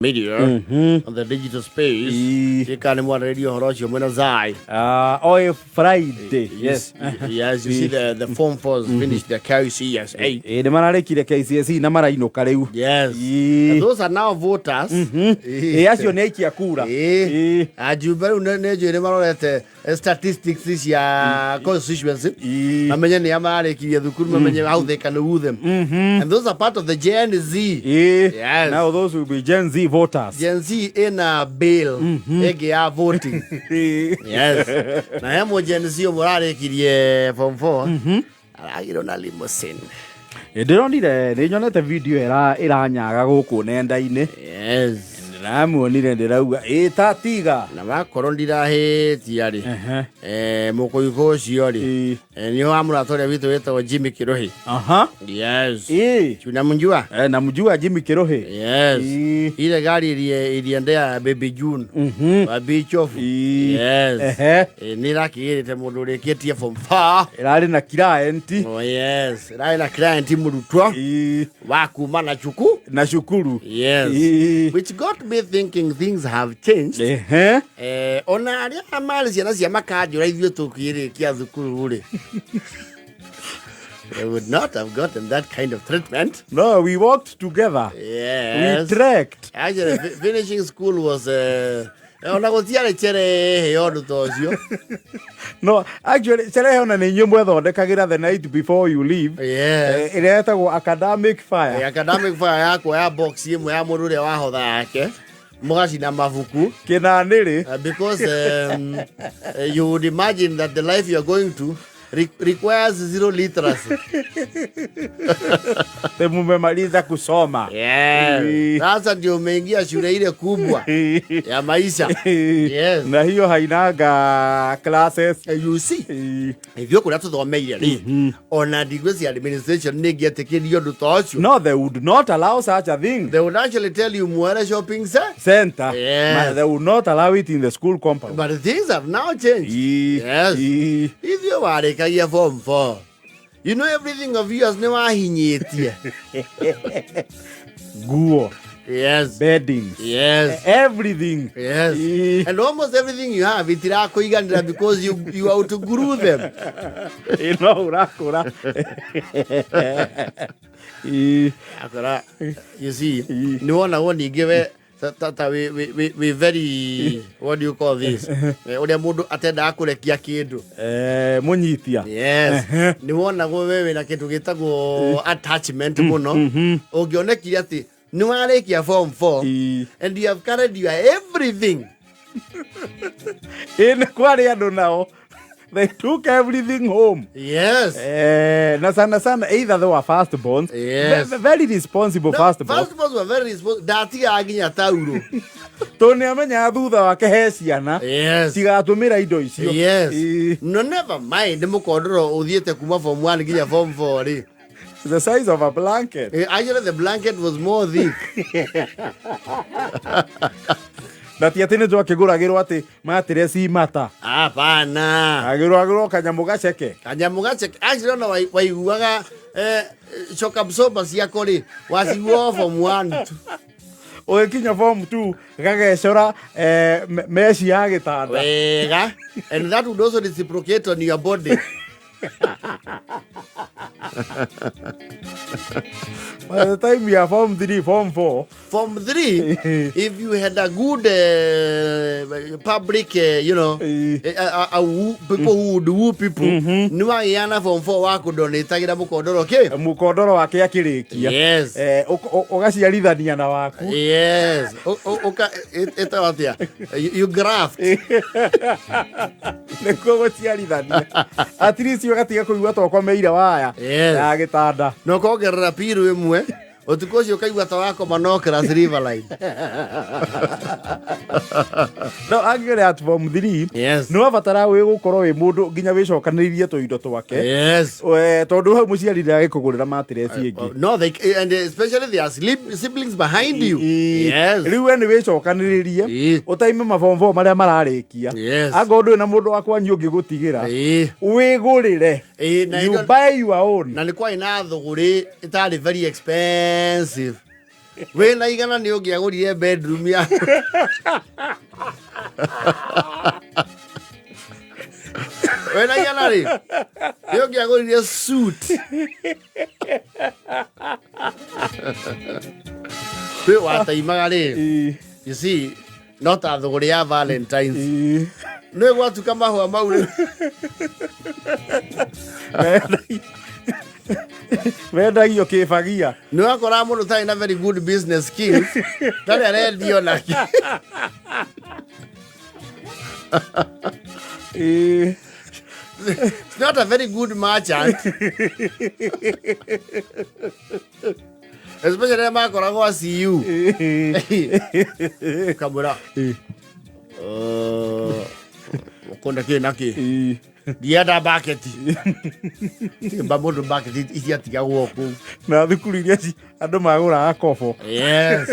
media on the digital space. You can more radio Horoshio Menazai. Oh, Friday. Yes. Yes, you see the Form 4s finished the KCSA. The Maraki, the KCSE, Namaraino Kareu. Yes. And those are now voters. Yes, your nature Kura. You better know statistics this year, constituency. I mean, how they can woo them. And those are part of the Gen Z. Yes. Now those will be Gen Z voters. Gen Z in a bill. They are voting. Yes. I am what Gen Z from 4. I don't know limousine. They don't need a video. Yes. Ramu ni ndira etatiga na bakorondira heti yari moko ikoshi yari niyo amuratori vitu weta Jimmy Kirohe. Yes. Tunamjua namjua Jimmy Kirohe. Yes. Ile gari iliendea Baby June wa beach of. Yes. Ni raki ile mundu reketie from far irari na client. Oh yes, irari na client murutwa wakuma na shukuru. Yes. Which got me thinking things have changed. Ona aria amali ciana cia makajura ithio tukire kia thukuru uri. They would not have gotten that kind of treatment. No, we walked together. Yes. We trekked. Actually, finishing school was ona gotiare chere yodu tocio. No, actually, chere ona ni nyumba thondekagira the night before you leave. Yes. Iretagwo academic fire. Academic fire yako ya box imwe ya mundu ria wahotha yake. Mugaci na mabuku kinaniri because you would imagine that the life you are going to requires 0 literacy. Mumemaliza kusoma. Yeah. Sasa ndio umeingia shule ile kubwa ya maisha. Yes. Na hiyo hainaga classes. You see. Hivyo kuna tuthomeire ri. Ona degree administration ni giatekirio ndutocio. No, they would not allow such a thing. They would actually tell you Mwere shopping center. Yes. But they would not allow it in the school compound. But things have now changed. Yes. Hivyo wale kaya form 4. You know everything of yours never hinyetie. Guo. Yes. Bedding. Yes. Everything. Yes. And almost everything you have itira koiganira because you outgrew them. You know, rakura. Akora. You see, no one give Tata, we very, what do you call this? Odia mundu atenda akurekia kindu. Munyitia. Yes. Ni wona go wewe na kindu gitagwo attachment muno. Ungionekire ati ni warekia form 4 and you have carried your everything. In kwari andu nao. They took everything home. Yes. Na sana either they were firstborns. Yes. Very responsible firstborns. Firstborns were very responsible. Dati aginya tauro. Toni amenya thutha wake he ciana. Yes. Tigatumira indo icio. Yes. No, never mind. Mukondoro uthiete kuma form 1 ginya form 4 ri. The size of a blanket. Actually, the blanket was more thick. Na ti atene twa kiguragirwo ati matiresi mata. Hapana. Agiragirwo kanyamu gaceke. Actually no waiguaga shock absorber ciako ri waciguo form 1. Oekinya form 2 gagecora meshi ya gitanda. Wega. And that would also reciprocate on your body. By the time you are form 3, form 4. Form 3, if you had a good public, people who would woo people, niwa yana form 4 wako donetagira mukondoro ke? Mukondoro wake akirikia. Yes. Ugaciarithania na waku. Yes. Eta watia. You graft. Nikuo guciarithania. At least ugatiga kuigua tokomeire waya. Ya gitanda. No kogerera piru imwe. Otukocio kaigua ta wako manokera river line. No actually at form 3. Yes. No abatara we gukorwo we mundu nginya wicokaniririe to indo twake. Yes. Tondu hau muciarire agikugurira matiresi ingi. No, they and especially their siblings behind you. Yes. Riu we ni wicokaniririe utaime mabombo 4 maria mararikia. Yes. Agondu na mundu wakwa nyungi gutigira. Wigurire. You buy your own. Na ni kwa ina thuguri itari very expensive. Wena igana ni ungiagurire bedroom ya. Wena igana ri. Ni ungiagurire suit. Pe wataimaga ri. You see, not a thuguri ya Valentine's. No gwatu kama ho mau ri. Mendagia kibagia. No akora mundu tai na very good business skills. Tari arendio naki. It's not a very good merchant. Especially makoragwo a CU. Kamura. Konda naki. The other bucket. Babodo bucket is yet to walk. Now the Kuri, andu magura akofo. Yes.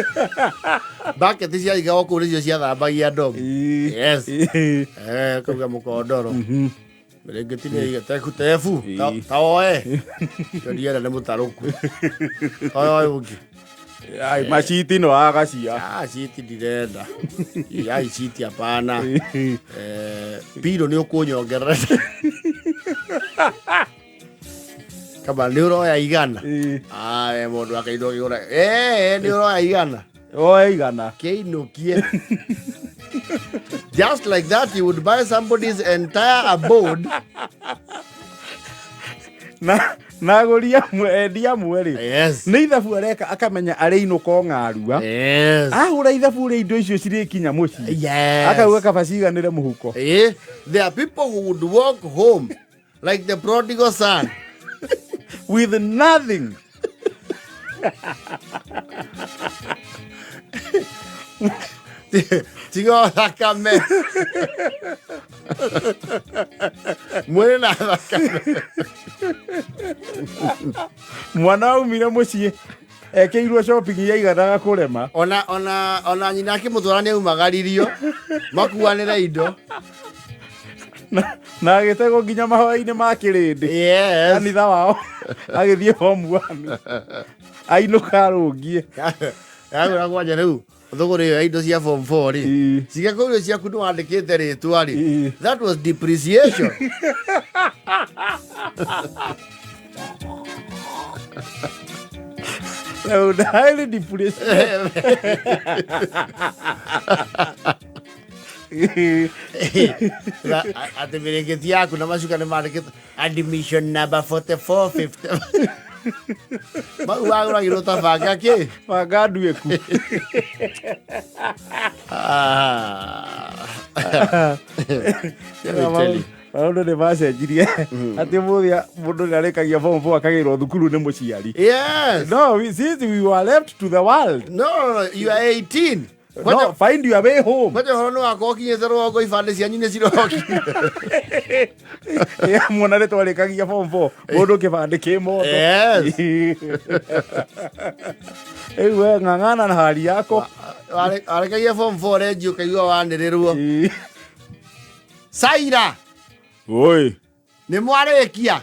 Bucket is yet to walk is yet by your dog. Yes. Koga mukodoro. Meregetine takutefu. Taoe. Yodia na mutaroku. Oi ugi. Ai machiti no agacia. Ah, chiti direnda. Ai chiti hapana. Piro ni ukunyongerera. Kama ni uroya igana. Mundu akaindo yura. Ni uroya igana. Igana. Keinukie. Just like that, you would buy somebody's entire abode. Nagoria mwendia mweri. Yes. Ni ithabu areka akamenya ari inuko ngarua. Yes. Ahura ithabu ri indo icio ciri kinya muci. Yes. Akauga kaba ciiganire muhuko. There are people who would walk home like the prodigal son with nothing. Tigo thakame. Mwena thakame. Mwana umire mucie ekeirwo shopping ya igana kurema. Ona nyina akimutwarania umagaririo makuanira indo. Na agitego nginya mahoya-ini ma kirindi. Yes. Kanitha wao agithie form 1. Ainuka rungie. Agora kwaje riu. Thuguri yo indo cia form 4 ri. Cigakurio cia kundu wandikite ritwa ri. That was depreciation. No, highly depreciation. Ate mirengeti yaku na macuka ni mandikite admission number 4450. Mau agora girota banga ki? Banga ndueku. Maundu ni macenjirie ati mundu ni arikagia form 4 akagirwo thukuru ni muciari. Yes. No, since we were left to the world. No, you are 18. No, find your way home. Kwaje horo wako kinyete rogo ifande cianyu ni ciroki. Mwana reto arikagia form 4 mundu kibande ki moto. Yes. Ewe ng'ang'ana na hali yako. Arikagia form 4 redio kaigua wandirirwo. Saira. Oi. Ni mwarekia.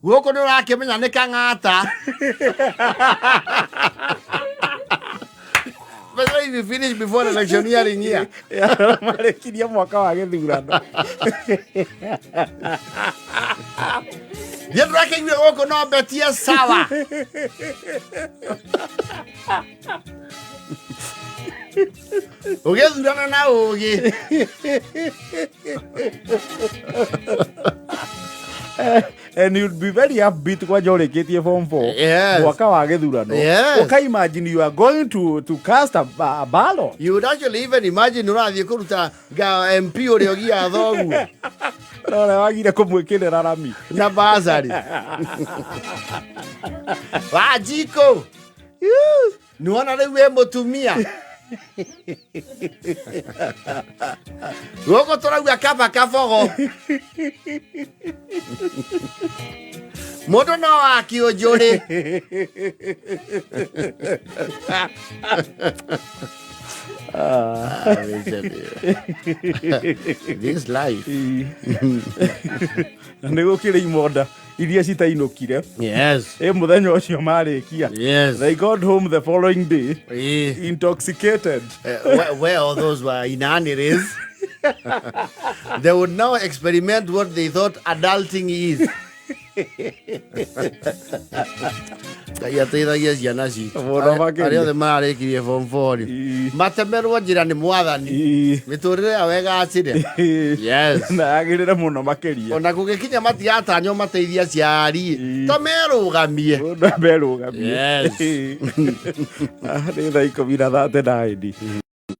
Guko ni urakimenya ni kang'ata. But if you finish before the electioneering year. Marekiria mwaka wa githurano. Yetu rakigwe guko no betia sawa. Ugethurana na ugi. And you'd be very upbeat kwa joreketie form 4. Yes. Mwaka wa githurano. Yes. Okay, imagine you are going to cast a ballot. You would actually even imagine urathie kuruta ga MP uri ogia thogu. No, wagire kumwikirira rami. Na bazari. Wajiko. Nuona riu mutumia. Goko torauga kaba kabogo. Modo no akionjore. This life. Nego kire imoda iria citainũkire mũthenya ũcio marĩkia they got home the following day intoxicated where those were inaniries. They would now experiment what they thought adulting is. Yateithagia ciana citũ arĩa othe mararĩkirie form 4 matemerwo njĩra nĩ mwathani mĩtũrĩre yao ĩgacĩre na yagĩrĩre mũno makĩria ona gũgĩkinya matigatanywo mateithia aciari to merũgamie nĩ thaa 10:39.